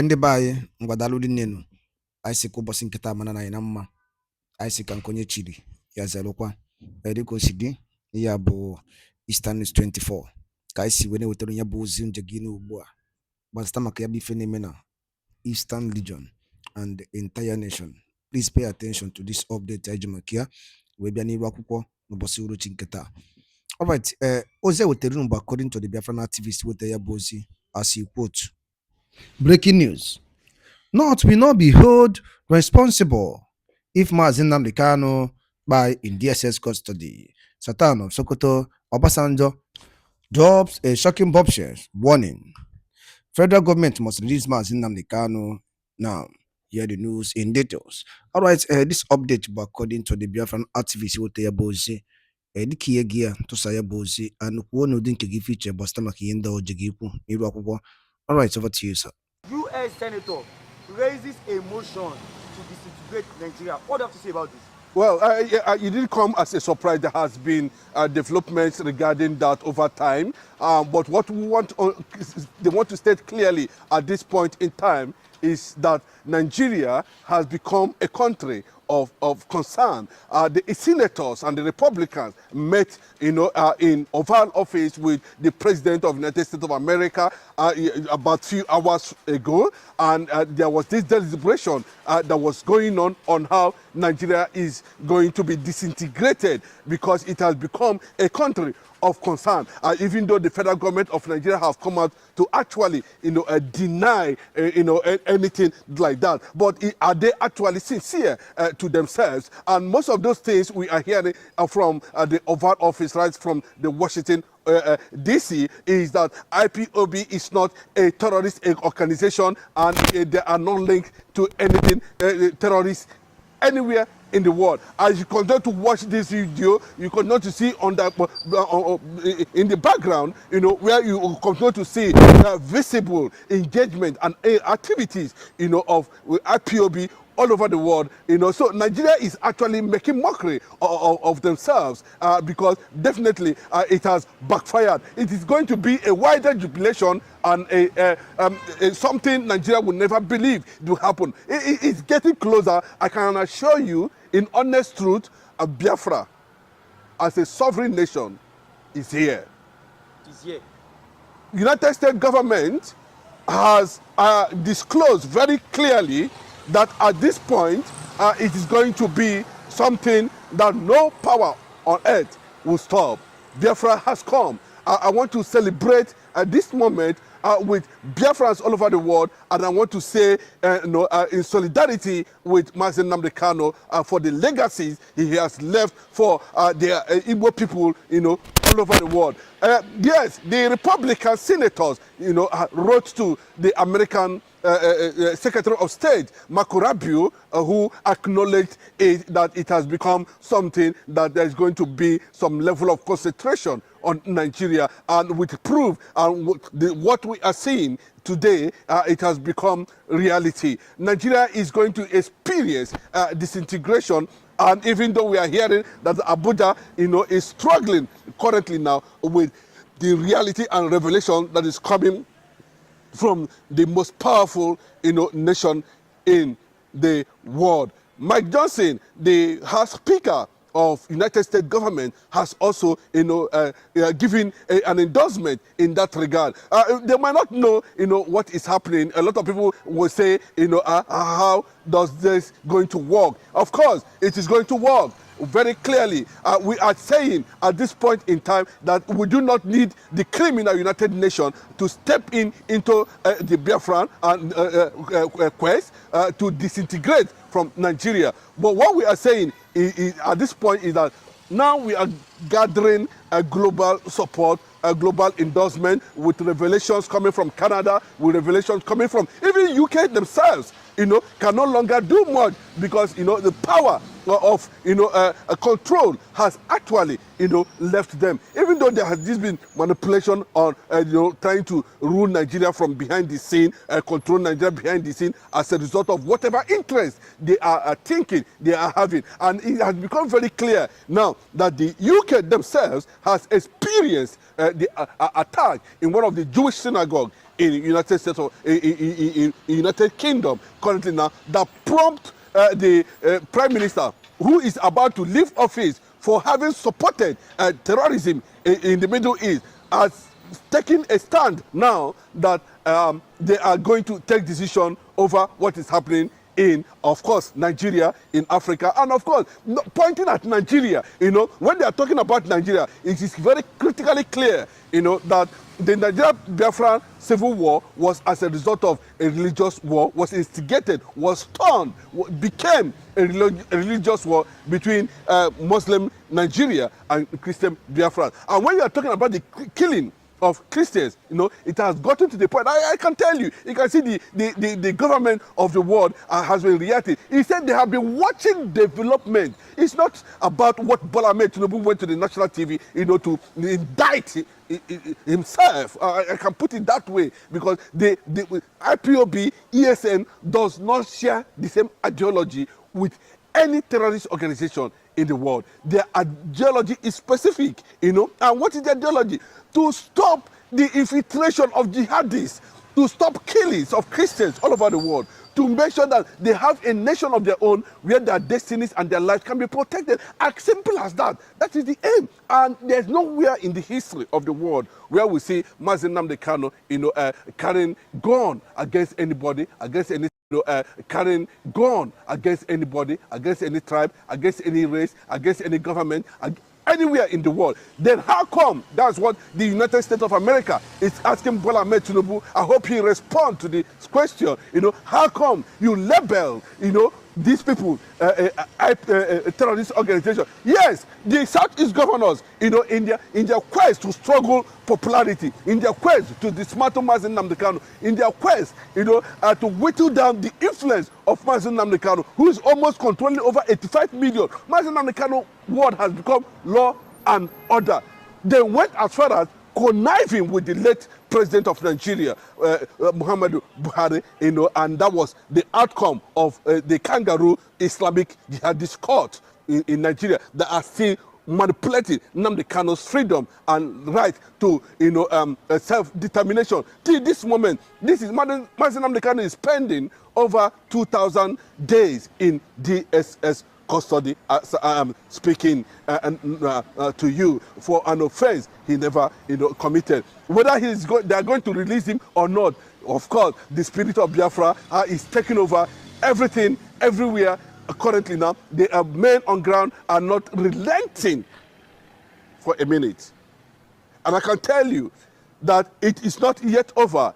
Ndị be anyị ngwadalụ dị nnenu anyị si ka ụbọchị nkịta mana na anyị na mma anyị si ka nkonye chiri ya zelụkwa dịka o si dị ya bụ Eastern News 24 ka anyị si wee na-ewetara ya bụ ozi nje gị n'ugbu a gbasịta maka ya bụ ife na-eme na Eastern Region and the entire nation. Please pay attention to this update anyị ji maka ya wee bịa n'iru akwụkwọ n'ụbọchị uruchi nkịta. Alright, ozi ewetara unu bụ according to the Biafran activist wetara ya bụ ozi as he quote. Breaking news. North will not be held responsible if Nnamdi Kanu by in DSS custody. Sultan of Sokoto Obasanjo drops a shocking bombshell warning. Federal government must release Nnamdi Kanu now. Hear the news in details. All right, this update but according to the Biafran activist wote ya bozi diki yegia to saya bozi and wono dinke gi feature basta makiyenda ojegipu iru akwụkwọ. All right, over to you, sir. U.S. Senator raises a motion to disintegrate Nigeria. What do you have to say about this? Well, it didn't come as a surprise. There has been developments regarding that over time. But what we want, they want to state clearly at this point in time is that Nigeria has become a country of concern. The senators and the Republicans met, in Oval Office with the President of the United States of America about a few hours ago, and there was this deliberation that was going on how Nigeria is going to be disintegrated because it has become a country of concern, even though the federal government of Nigeria have come out to actually, deny, anything like that. But are they actually sincere to themselves? And most of those things we are hearing from the Oval Office, right from the Washington DC, is that IPOB is not a terrorist organization and they are not linked to anything terrorist anywhere in the world. As you continue to watch this video, you continue to see on the in the background, where you continue to see visible engagement and activities, of IPOB all over the world, So Nigeria is actually making mockery of themselves because definitely it has backfired. It is going to be a wider jubilation and something Nigeria would never believe will happen. It's getting closer. I can assure you, in honest truth, Biafra, as a sovereign nation, is here. Is here. United States government has disclosed very clearly that at this point, it is going to be something that no power on earth will stop. Biafra has come. I want to celebrate at this moment with Biafrans all over the world, and I want to say, in solidarity with Nnamdi Kanu for the legacies he has left for the Igbo people, all over the world. Yes, the Republican senators, wrote to the American Secretary of State, Marco Rubio, who acknowledged that it has become something that there is going to be some level of concentration on Nigeria, and with proof and what we are seeing today, it has become reality. Nigeria is going to experience disintegration. And even though we are hearing that Abuja, is struggling currently now with the reality and revelation that is coming from the most powerful, nation in the world. Mike Johnson, the House Speaker of United States government, has also, given an endorsement in that regard. They might not know, what is happening. A lot of people will say, how does this going to work? Of course, it is going to work very clearly. We are saying at this point in time that we do not need the criminal United Nations to step into the Biafran quest to disintegrate from Nigeria. But what we are saying at this point is that now we are gathering a global support, a global endorsement, with revelations coming from Canada, with revelations coming from even UK themselves, can no longer do much because, the power of, control has actually, left them. Even though there has been manipulation on, trying to rule Nigeria from behind the scene, control Nigeria behind the scene as a result of whatever interest they are thinking they are having. And it has become very clear now that the UK themselves has experienced the attack in one of the Jewish synagogues in United States of in United Kingdom currently now that prompt the Prime Minister, who is about to leave office for having supported terrorism in the Middle East, as taking a stand now that they are going to take decision over what is happening in, of course, Nigeria, in Africa, and of course, pointing at Nigeria. When they are talking about Nigeria, it is very critically clear, that the Nigeria-Biafra civil war was as a result of a religious war, was instigated, was turned, became a religious war between Muslim Nigeria and Christian Biafra. And when you are talking about the killing of Christians, it has gotten to the point. I can tell you, you can see the government of the world has been reacting. He said they have been watching development. It's not about what Bola Ahmed Tinubu went to the national TV, to indict himself. I can put it that way, because the IPOB, ESN does not share the same ideology with any terrorist organization in the world. Their ideology is specific, and what is the ideology? To stop the infiltration of jihadists, to stop killings of Christians all over the world, to make sure that they have a nation of their own where their destinies and their lives can be protected. As simple as that. That is the aim. And there's nowhere in the history of the world where we see Nnamdi Kanu, carrying gun against anybody, against any carrying gun against anybody, against any tribe, against any race, against any government, anywhere in the world. Then how come? That's what the United States of America is asking Bola Ahmed Tinubu. I hope he responds to this question. How come you label, these people a terrorist organization? Yes, the Southeast governors, in their quest to struggle popularity, in their quest to dismantle Nnamdi Kanu, in their quest, to whittle down the influence of Nnamdi Kanu, who is almost controlling over 85 million. Nnamdi Kanu word has become law and order. They went as far as conniving with the late president of Nigeria, Muhammadu Buhari, and that was the outcome of the kangaroo Islamic jihadist court in Nigeria that are still manipulating Nnamdi Kanu's freedom and right to, self-determination. Till this moment, Nnamdi Kanu is spending over 2,000 days in DSS custody. I am speaking to you for an offense he never committed. Whether they are going to release him or not, of course, the spirit of Biafra is taking over everything, everywhere. Currently now, the men on ground are not relenting for a minute. And I can tell you that it is not yet over.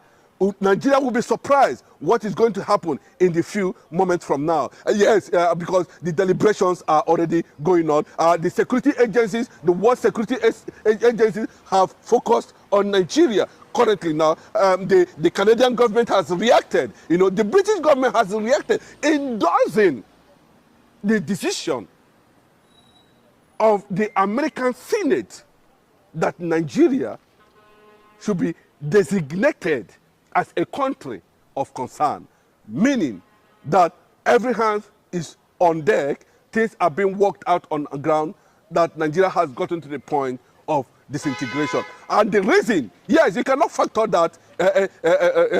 Nigeria will be surprised what is going to happen in the few moments from now. Yes, because the deliberations are already going on. The security agencies, the world security agencies have focused on Nigeria. Currently now, the Canadian government has reacted. The British government has reacted, endorsing the decision of the American Senate that Nigeria should be designated as a country of concern, meaning that every hand is on deck, things are being worked out on the ground, that Nigeria has gotten to the point of disintegration. And the reason, yes, you cannot factor that,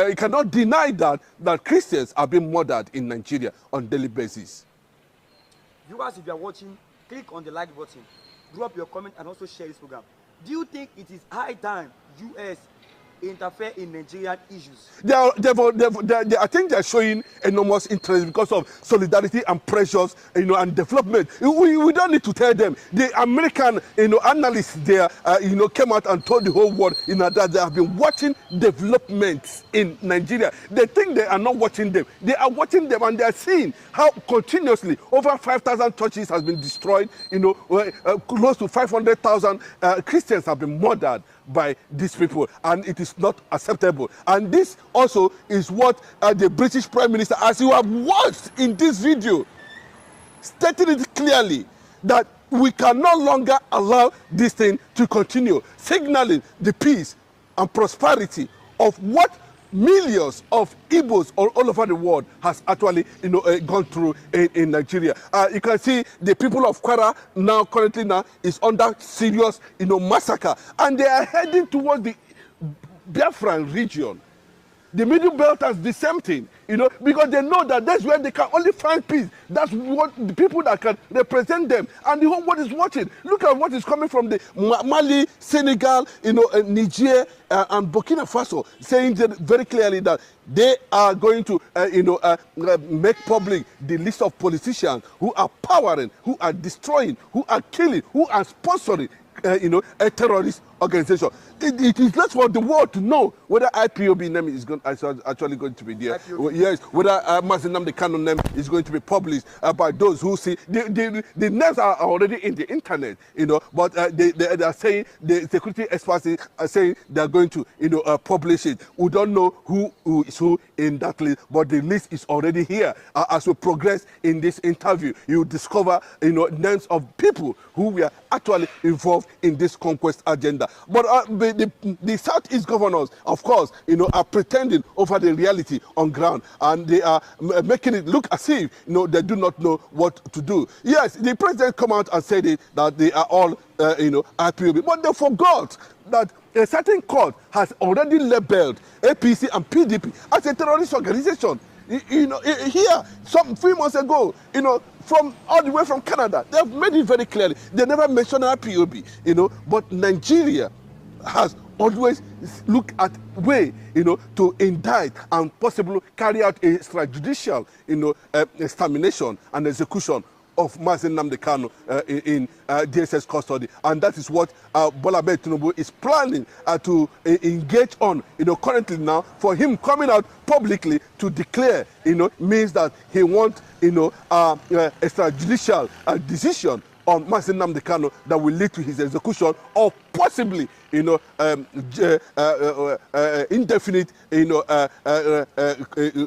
you cannot deny that Christians are being murdered in Nigeria on a daily basis. Viewers, if you are watching, click on the like button, drop your comment, and also share this program. Do you think it is high time U.S. interfere in Nigerian issues? I think they're showing enormous interest because of solidarity and pressures, and development. We don't need to tell them. The American, analysts there, came out and told the whole world, that they have been watching developments in Nigeria. They think they are not watching them. They are watching them, and they are seeing how continuously over 5,000 churches has been destroyed. Close to 500,000 Christians have been murdered by these people, and it is not acceptable. And this also is what the British Prime Minister, as you have watched in this video, stated it clearly that we can no longer allow this thing to continue, signaling the peace and prosperity of what millions of Igbos all over the world has actually gone through in Nigeria. You can see the people of Kwara currently is under serious massacre, and they are heading towards the Biafran region. The Middle Belters, the same thing, because they know that that's where they can only find peace. That's what the people that can represent them. And the whole world is watching. Look at what is coming from the Mali, Senegal, Niger, and Burkina Faso, saying very clearly that they are going to, make public the list of politicians who are powering, who are destroying, who are killing, who are sponsoring, a terrorist organization. It is less for the world to know whether IPOB name is actually going to be there. Yes, whether Nnamdi Kanu name is going to be published by those who see. The names are already in the internet, but they are saying, the security experts are saying they are going to, publish it. We don't know who is who in that list, but the list is already here. As we progress in this interview, you discover, names of people who were actually involved in this conquest agenda. But the Southeast governors, of course, are pretending over the reality on ground, and they are making it look as if, they do not know what to do. Yes, the president come out and said it, that they are all, IPOB, but they forgot that a certain court has already labeled APC and PDP as a terrorist organization. Here, some few months ago, from all the way from Canada, they have made it very clearly. They never mentioned IPOB, but Nigeria has always looked at way, to indict and possibly carry out a extrajudicial, extermination and execution of Nnamdi Kanu in DSS custody, and that is what Bola Tinubu is planning to engage on. Currently now, for him coming out publicly to declare, means that he wants, extrajudicial decision on Nnamdi Kanu that will lead to his execution, or possibly, indefinite,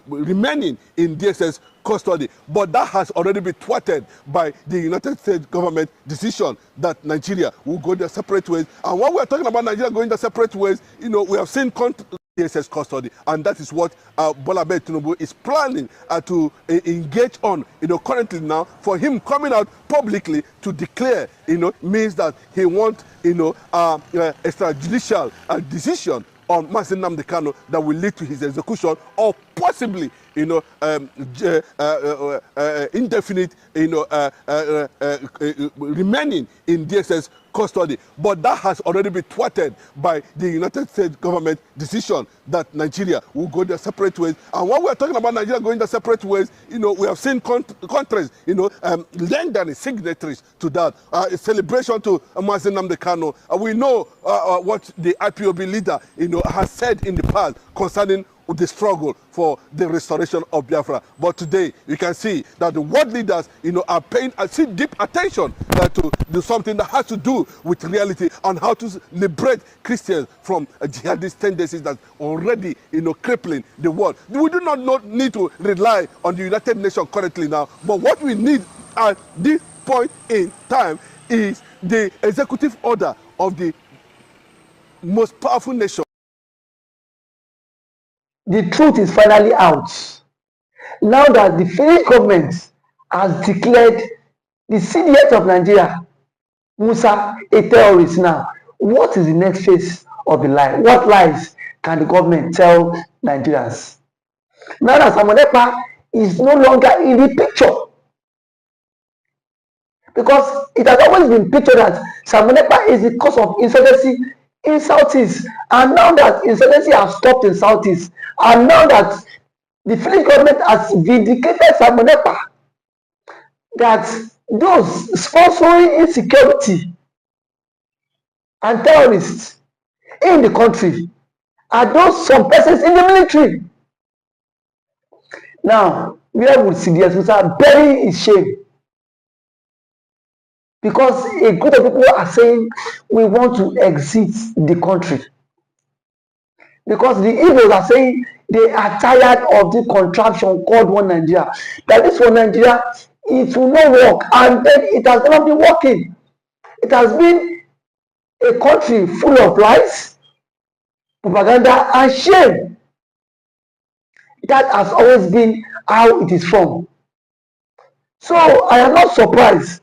remaining in DSS custody. But that has already been thwarted by the United States government decision that Nigeria will go their separate ways. And when we're talking about Nigeria going their separate ways, we have seen DSS custody, and that is what Bola Tinubu is planning to engage on. Currently now, for him coming out publicly to declare, means that he wants, extrajudicial decision on Nnamdi Kanu that will lead to his execution, or possibly, indefinite, remaining in DSS custody. But that has already been thwarted by the United States government decision that Nigeria will go their separate ways. And when we're talking about Nigeria going their separate ways, we have seen countries, lending signatories to that. A celebration to Nnamdi Kanu. We know what the IPOB leader, has said in the past concerning the struggle for the restoration of Biafra. But today, you can see that the world leaders, are paying deep attention to do something that has to do with reality and how to liberate Christians from jihadist tendencies that already, crippling the world. We do not need to rely on the United Nations currently now, but what we need at this point in time is the executive order of the most powerful nation. The truth is finally out. Now that the Finnish government has declared the CDS of Nigeria, Musa, a terrorist now, what is the next phase of the lie? What lies can the government tell Nigerians? Now that Samonepa is no longer in the picture, because it has always been pictured that Samonepa is the cause of insurgency in Southeast, and now that insurgency has stopped in Southeast, and now that the Finnish government has vindicated Samonepa, that those sponsoring insecurity and terrorists in the country are those some persons in the military. Now, where would CDS Musa bury his shame? Because a group of people are saying we want to exit the country. Because the Igbos are saying they are tired of the contraption called One Nigeria. That this One Nigeria, it will not work. And then it has never been working. It has been a country full of lies, propaganda, and shame. That has always been how it is from. So I am not surprised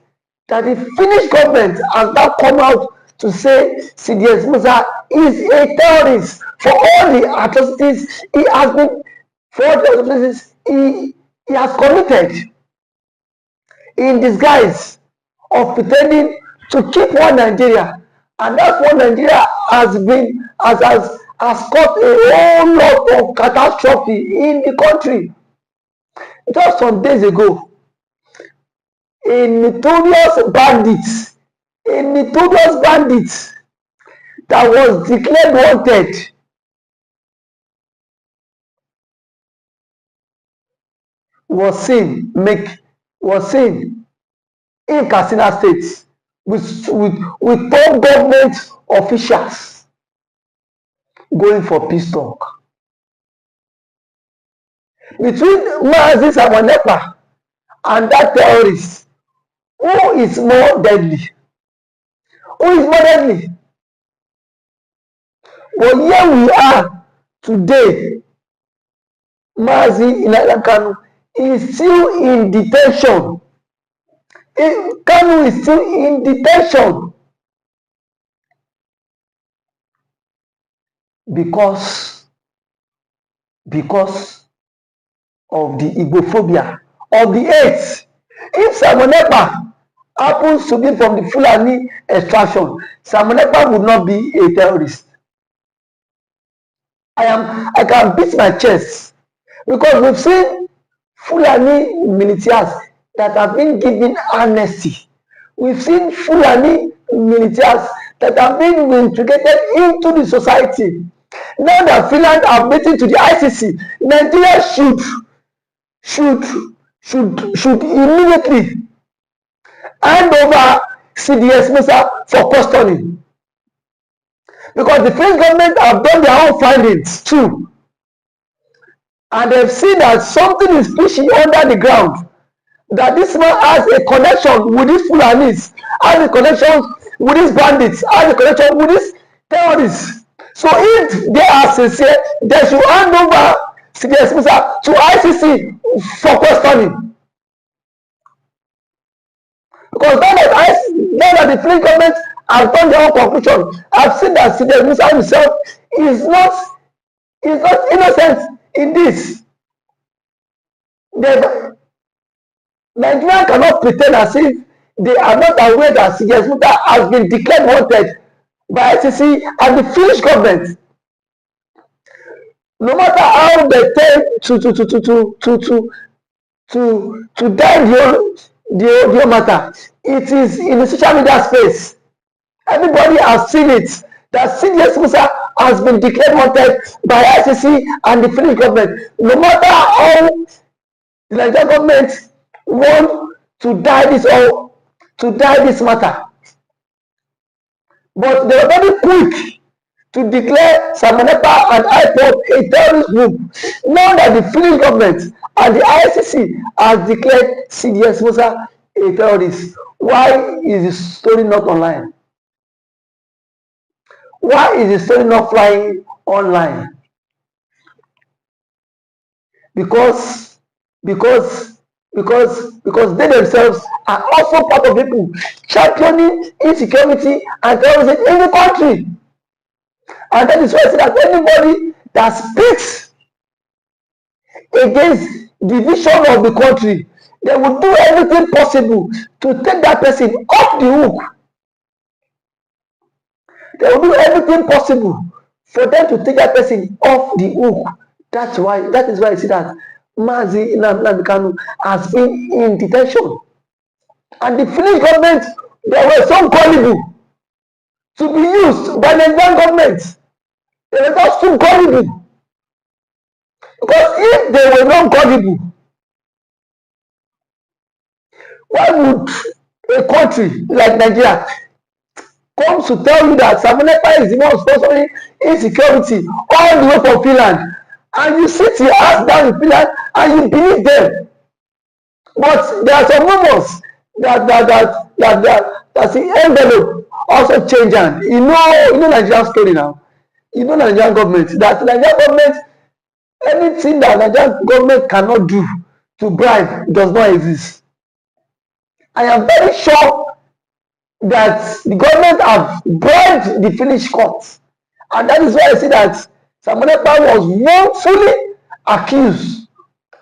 that the Finnish government has now come out to say CDS Musa is a terrorist for all the atrocities he has been, for all the atrocities he has committed in disguise of pretending to keep one Nigeria, and that one Nigeria has caused a whole lot of catastrophe in the country. Just some days ago, a notorious bandit that was declared wanted was seen in Katsina State with top government officials going for peace talk. Between Mazi Samonepa and that terrorist, who is more deadly? But here we are today. Mazi Nnamdi Kanu is still in detention. Kanu is still in detention because of the Igbophobia, of the hate. If Samonepa happens to be from the Fulani extraction, Samonepa would not be a terrorist. I can beat my chest because we've seen Fulani militias that have been given amnesty. We've seen Fulani militias that have been integrated into the society. Now that Finland are waiting to the ICC, Nigeria should immediately hand over CDS Musa for custody, because the French government have done their own findings too, and they've seen that something is pushing under the ground, that this man has a connection with these Fulanis, has a connection with these bandits, has a connection with these terrorists. So if they are sincere, they should hand over CDS Musa to ICC for questioning. Because now that the French government has done their own conclusion, I've seen that CDS Musa himself is not innocent in this. Nigeria cannot pretend as if they are not aware that CDS Musa has been declared wanted by ICC and the Finnish government. No matter how they tend to die the matter, it is in the social media space. Everybody has seen it, that CDS Musa has been declared wanted by ICC and the Finnish government. No matter how the Nigerian government want to die this matter, but they are very quick to declare Samonepa and IPOB a terrorist group. Now that the Finnish government and the ICC has declared CDS Musa a terrorist, why is the story not online? Why is the story not flying online? Because they themselves are also part of people championing insecurity and terrorism in the country. And that is why I say that anybody that speaks against the vision of the country, they will do everything possible to take that person off the hook. They will do everything possible for them to take that person off the hook. That is why I see that Mazi Nnamdi Kanu has been in detention. And the Finnish government, they were so gullible to be used by the Nigerian government. They were just too gullible. Because if they were not gullible, why would a country like Nigeria come to tell you that Samonepa is the one sponsoring insecurity all the way from Finland, and you sit your ass down in Finland and you believe them? But there are some rumors that the envelope also changed hand. You know Nigerian story now. You know Nigerian government. That Nigerian government, anything that Nigerian government cannot do to bribe does not exist. I am very sure that the government have bribed the Finnish courts, and that is why I say that Samuel Ekpa was wrongfully accused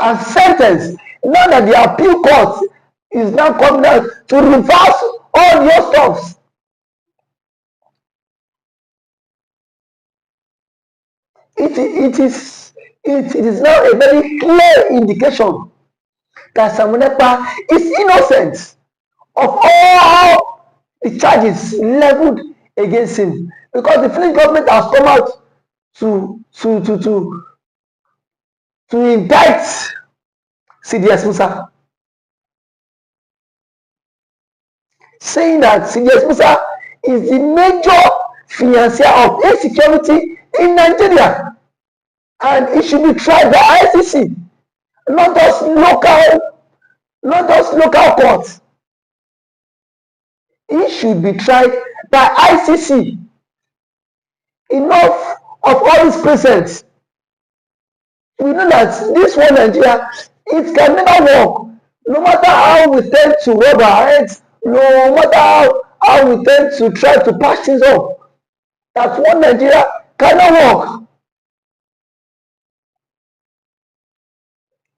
and sentenced. Now that the appeal court is now coming out to reverse all your stuffs. It is now a very clear indication that Samuel Ekpa is innocent of all the charges leveled against him, because the Finnish government has come out to indict CDS Musa, saying that CDS Musa is the major financier of insecurity in Nigeria, and it should be tried by ICC, not just local courts. It should be tried by ICC. Enough of all these presents. We know that this one Nigeria, it can never work. No matter how we tend to rub our heads, no matter how we tend to try to patch things up, that one Nigeria cannot work.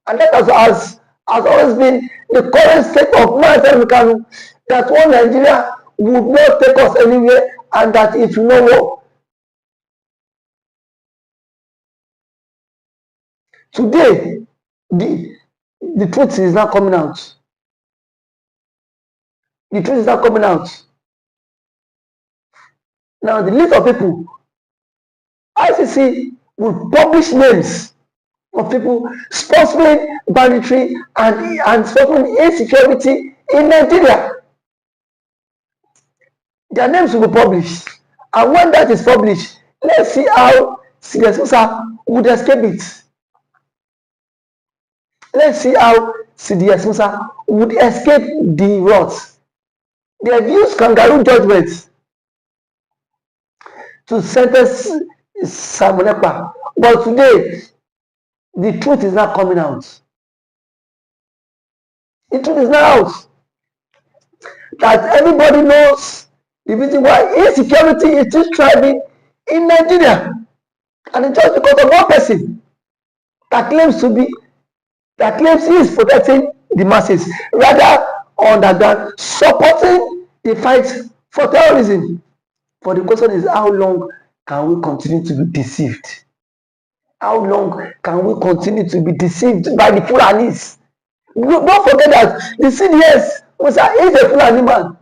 And that has always been the current state of Nnamdi Kanu, that one Nigeria would not take us anywhere and that it will not work. Today, the truth is not coming out. The truth is not coming out. Now, the list of people, ICC will publish names of people sponsoring banditry and sponsoring insecurity in Nigeria. Their names will be published. And when that is published, let's see how CDS Musa would escape it. Let's see how CDS Musa would escape the wrath. They have used kangaroo judgments to sentence Samuel Ekpa, but today the truth is not coming out. The truth is not out. That everybody knows the reason why insecurity is still thriving in Nigeria, and it's just because of one person that claims he is protecting the masses, rather than supporting the fight for terrorism. But the question is, how long can we continue to be deceived? How long can we continue to be deceived by the Fulanis? Don't forget that the CDS is a Fulani man.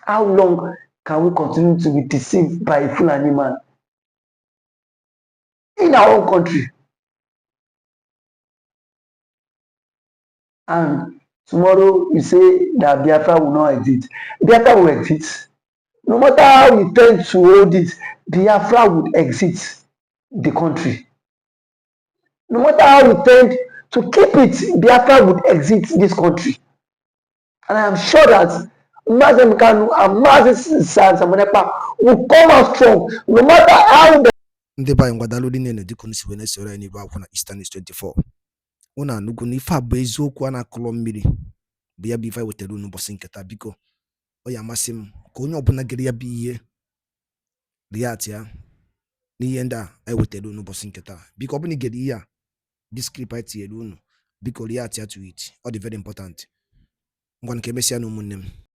How long can we continue to be deceived by a Fulani man in our own country? And tomorrow you say that Biafra will not exist. Biafra will exist. No matter how you tend to hold it, Biafra would exit the country. No matter how you tend to keep it, Biafra would exit this country. And I am sure that Nnamdi Kanu and Mazi Samuel Ekpa will come out strong, no matter how. Ndị be anyị ngwadalụ dị nene dịka unu si wee na-esoro anyị n'ibe akwụkwọ na Eastern News 24. Unu anụgo na ife a bụ eziokwu a na-akụlọ mmiri bụ ya bụ ife wetara unu ụbọchị nketa. Biko ọ ya amasị m ka onye ọbụla gere ya bụ ihe react ya n'ihe ndị a anyị wetara unu ụbọchị nketa. Biko ọ bụla igere ihe a dị script anyị tinyere unu, biko react ya to it. Ọ dị very important. Ngwa nke emesịa na ụmụnne m.